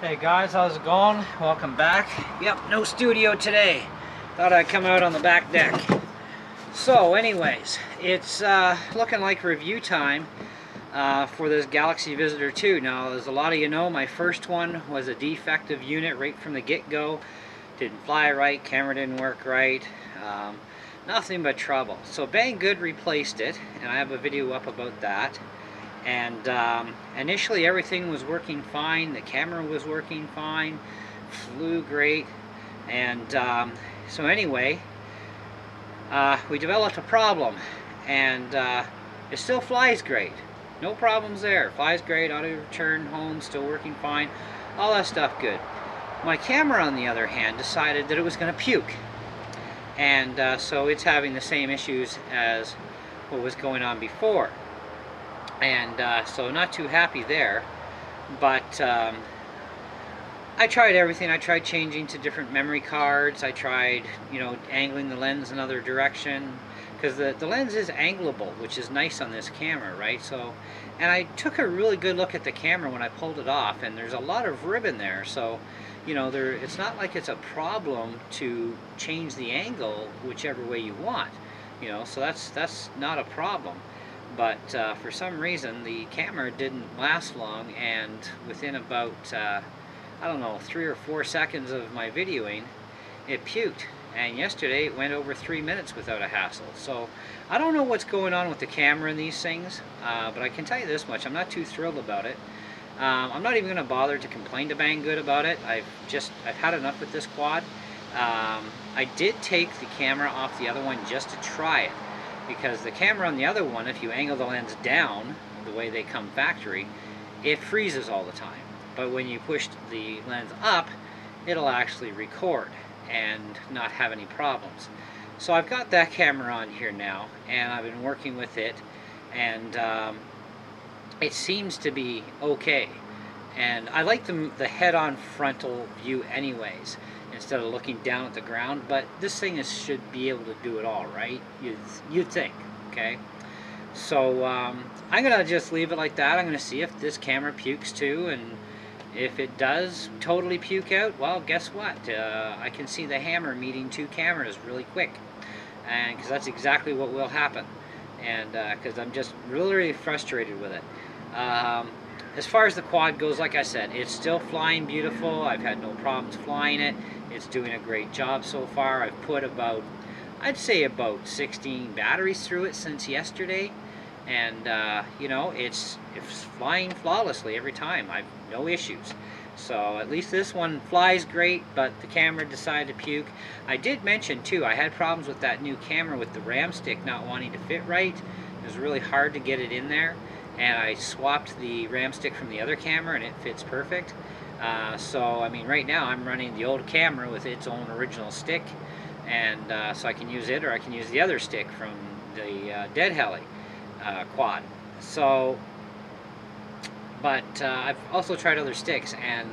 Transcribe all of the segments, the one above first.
Hey guys, how's it going? Welcome back. Yep, no studio today. Thought I'd come out on the back deck. So anyways, it's looking like review time for this Galaxy Visitor 2. Now, as a lot of you know, my first one was a defective unit right from the get-go. Didn't fly right, camera didn't work right, nothing but trouble. So Banggood replaced it, and I have a video up about that. And initially everything was working fine, the camera was working fine, flew great, and so anyway, we developed a problem, and it still flies great. No problems there. Flies great, auto return home, still working fine, all that stuff good. My camera, on the other hand, decided that it was going to puke, and so it's having the same issues as what was going on before. And so not too happy there, but I tried everything. I tried changing to different memory cards. I tried, angling the lens another direction, because the lens is angleable, which is nice on this camera, right? So, and I took a really good look at the camera when I pulled it off, and there's a lot of ribbon there. So, it's not like it's a problem to change the angle whichever way you want, so that's not a problem. But for some reason the camera didn't last long, and within about I don't know, 3 or 4 seconds of my videoing, it puked. And yesterday it went over 3 minutes without a hassle. So I don't know what's going on with the camera in these things, but I can tell you this much: I'm not too thrilled about it. I'm not even going to bother to complain to Banggood about it. I've had enough with this quad. I did take the camera off the other one just to try it, because the camera on the other one, if you angle the lens down the way they come factory, it freezes all the time. But when you push the lens up, it'll actually record and not have any problems. So I've got that camera on here now, and I've been working with it, and it seems to be okay. And I like the head-on frontal view anyways, instead of looking down at the ground, but this thing should be able to do it all, right? You'd think, okay? So I'm gonna just leave it like that. I'm gonna see if this camera pukes too, and if it does totally puke out, well, guess what? I can see the hammer meeting two cameras really quick, and because that's exactly what will happen, and because I'm just really frustrated with it. As far as the quad goes, like I said, it's still flying beautiful. I've had no problems flying it. It's doing a great job so far. I've put I'd say about 16 batteries through it since yesterday, and it's flying flawlessly every time. I've no issues. So at least this one flies great, but the camera decided to puke. I did mention too, I had problems with that new camera with the RAM stick not wanting to fit right. It was really hard to get it in there, and I swapped the RAM stick from the other camera and it fits perfect. So I mean, right now I'm running the old camera with its own original stick, and so I can use it, or I can use the other stick from the Dead Heli quad. So, but I've also tried other sticks, and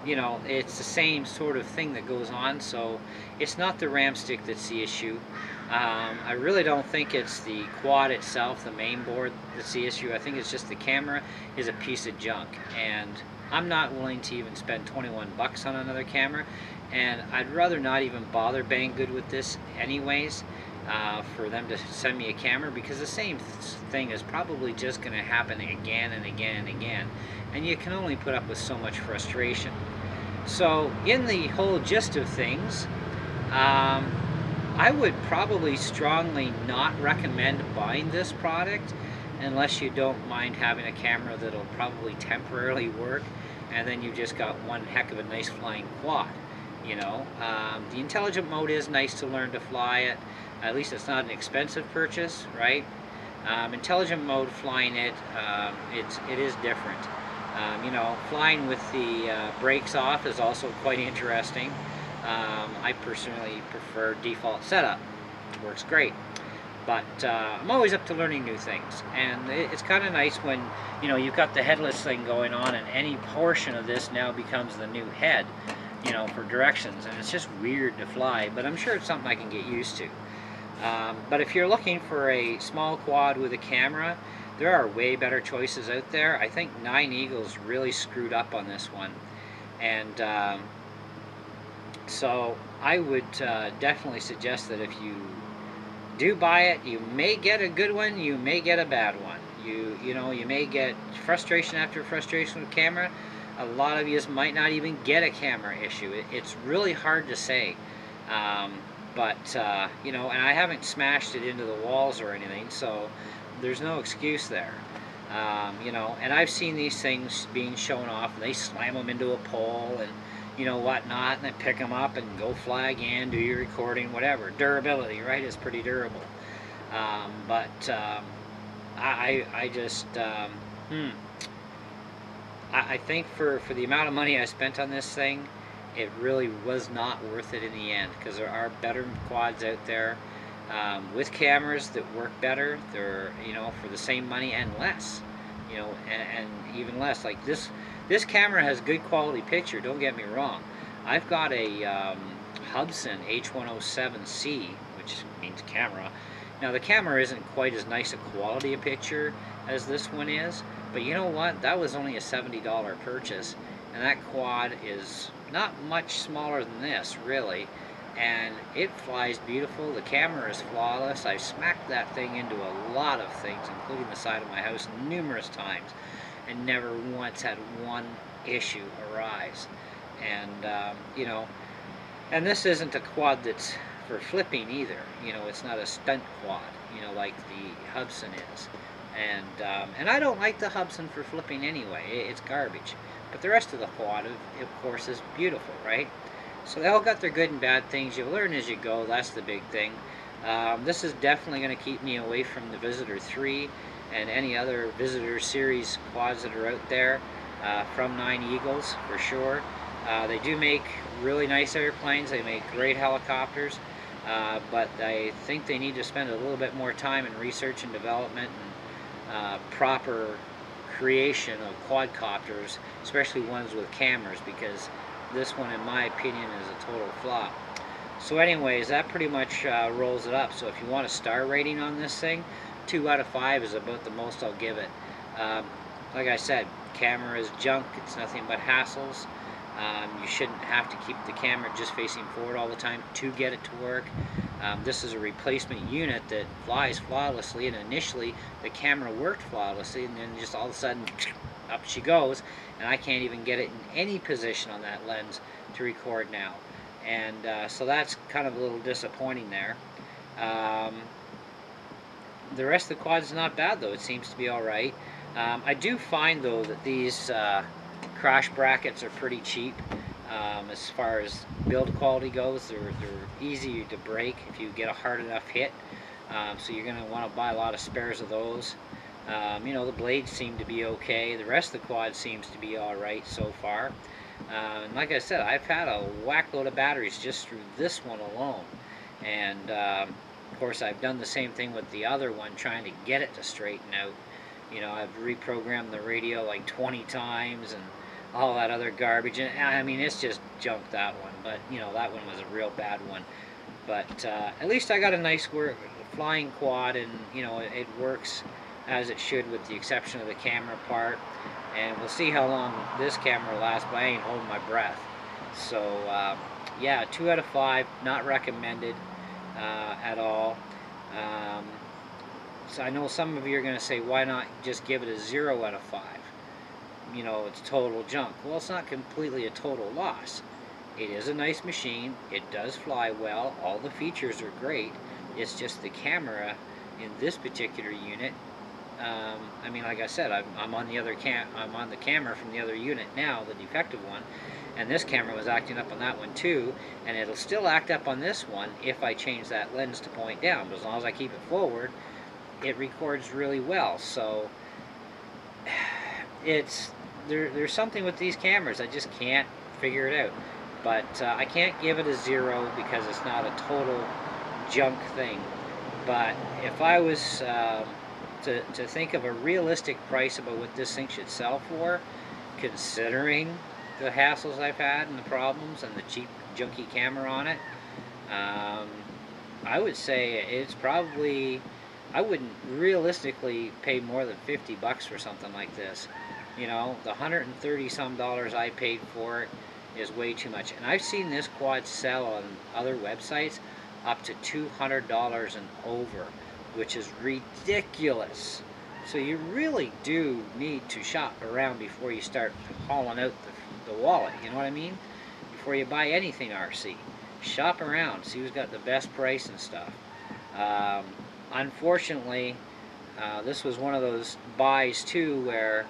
it's the same sort of thing that goes on. So it's not the RAM stick that's the issue. I really don't think it's the quad itself, the main board, that's the issue. I think it's just the camera is a piece of junk, and I'm not willing to even spend 21 bucks on another camera, and I'd rather not even bother Banggood with this anyways, for them to send me a camera, because the same thing is probably just going to happen again and again and again, and you can only put up with so much frustration. So in the whole gist of things, I would probably strongly not recommend buying this product unless you don't mind having a camera that'll probably temporarily work, and then you just got one heck of a nice flying quad. The intelligent mode is nice to learn to fly it. At least it's not an expensive purchase, right? Intelligent mode, flying it, it is different. Flying with the brakes off is also quite interesting. I personally prefer default setup. It works great. But I'm always up to learning new things, and it's kind of nice when you've got the headless thing going on, and any portion of this now becomes the new head, for directions, and it's just weird to fly, but I'm sure it's something I can get used to. But if you're looking for a small quad with a camera, there are way better choices out there. I think 9 Eagles really screwed up on this one, And so I would definitely suggest that if you do buy it, you may get a good one, you may get a bad one. You may get frustration after frustration with camera. A lot of you might not even get a camera issue. It's really hard to say. But and I haven't smashed it into the walls or anything, so there's no excuse there. And I've seen these things being shown off, and they slam them into a pole and whatnot, and then pick them up and go fly again, do your recording, whatever. Durability, right, is pretty durable. I just I think for the amount of money I spent on this thing, it really was not worth it in the end, because there are better quads out there with cameras that work better. They're for the same money and less, and even less. Like this camera has good quality picture, don't get me wrong. I've got a Hubsan H107C, which means camera. Now the camera isn't quite as nice a quality of picture as this one is, but you know what? That was only a $70 purchase, and that quad is not much smaller than this, really, and it flies beautiful. The camera is flawless. I've smacked that thing into a lot of things, including the side of my house, numerous times, and never once had one issue arise. And and this isn't a quad that's for flipping either. It's not a stunt quad, like the Hubsan is. And I don't like the Hubsan for flipping anyway. It's garbage. But the rest of the quad, of course, is beautiful, right? So they all got their good and bad things. You learn as you go. That's the big thing. This is definitely going to keep me away from the Visitor 3 and any other Visitor series quads that are out there from 9 Eagles, for sure. They do make really nice airplanes. They make great helicopters. But I think they need to spend a little bit more time in research and development and proper creation of quadcopters, especially ones with cameras, because this one, in my opinion, is a total flop. So anyways, that pretty much rolls it up. So if you want a star rating on this thing, 2 out of 5 is about the most I'll give it. Like I said, camera is junk. It's nothing but hassles. You shouldn't have to keep the camera just facing forward all the time to get it to work. This is a replacement unit that flies flawlessly, and initially the camera worked flawlessly, and then just all of a sudden up she goes, and I can't even get it in any position on that lens to record now. And so that's kind of a little disappointing there. The rest of the quad is not bad, though. It seems to be alright. I do find, though, that these crash brackets are pretty cheap. As far as build quality goes, they're easy to break if you get a hard enough hit. So you're going to want to buy a lot of spares of those. The blades seem to be okay. The rest of the quad seems to be alright so far. And like I said, I've had a whack load of batteries just through this one alone. And of course, I've done the same thing with the other one, trying to get it to straighten out. I've reprogrammed the radio like 20 times and all that other garbage, and I mean, it's just junk, that one. But that one was a real bad one. But at least I got a nice flying quad, and it works as it should, with the exception of the camera part. And we'll see how long this camera lasts, but I ain't holding my breath. So yeah, 2 out of 5, not recommended at all. So I know some of you are going to say, why not just give it a 0 out of 5? It's total junk. Well, it's not completely a total loss. It is a nice machine. It does fly well. All the features are great. It's just the camera in this particular unit. I mean, like I said, I'm on the camera from the other unit now, the defective one, and this camera was acting up on that one too, and it'll still act up on this one if I change that lens to point down. But as long as I keep it forward, it records really well. So there's something with these cameras. I just can't figure it out. But I can't give it a 0 because it's not a total junk thing. But if I was to think of a realistic price about what this thing should sell for, considering the hassles I've had and the problems and the cheap junky camera on it, I would say it's probably, I wouldn't realistically pay more than 50 bucks for something like this. The $130 some I paid for it, is way too much. And I've seen this quad sell on other websites up to $200 and over, which is ridiculous. So you really do need to shop around before you start hauling out the wallet, you know what I mean? Before you buy anything RC. Shop around, see who's got the best price and stuff. Unfortunately, this was one of those buys too where,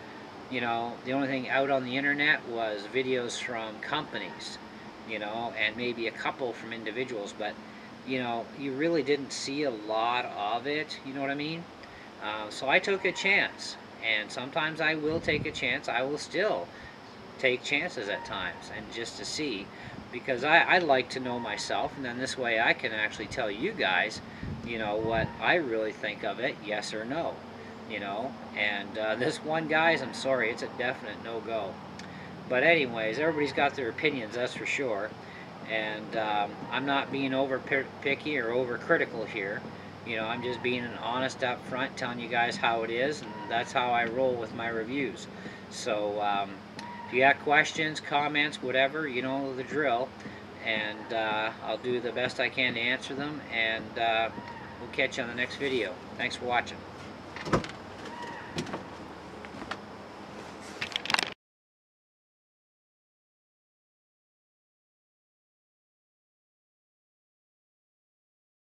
you know, the only thing out on the internet was videos from companies, you know, and maybe a couple from individuals, but, you know, you really didn't see a lot of it, you know what I mean? So I took a chance, and sometimes I will take a chance. I will still take chances at times, and just to see, because I like to know myself, and then this way I can actually tell you guys, you know, what I really think of it, yes or no, you know. And this one, guys, I'm sorry, it's a definite no-go. But anyways, everybody's got their opinions, that's for sure. And I'm not being over picky or over critical here. You know, I'm just being honest up front, telling you guys how it is, and that's how I roll with my reviews. So if you got questions, comments, whatever, you know the drill, and I'll do the best I can to answer them, and we'll catch you on the next video. Thanks for watching.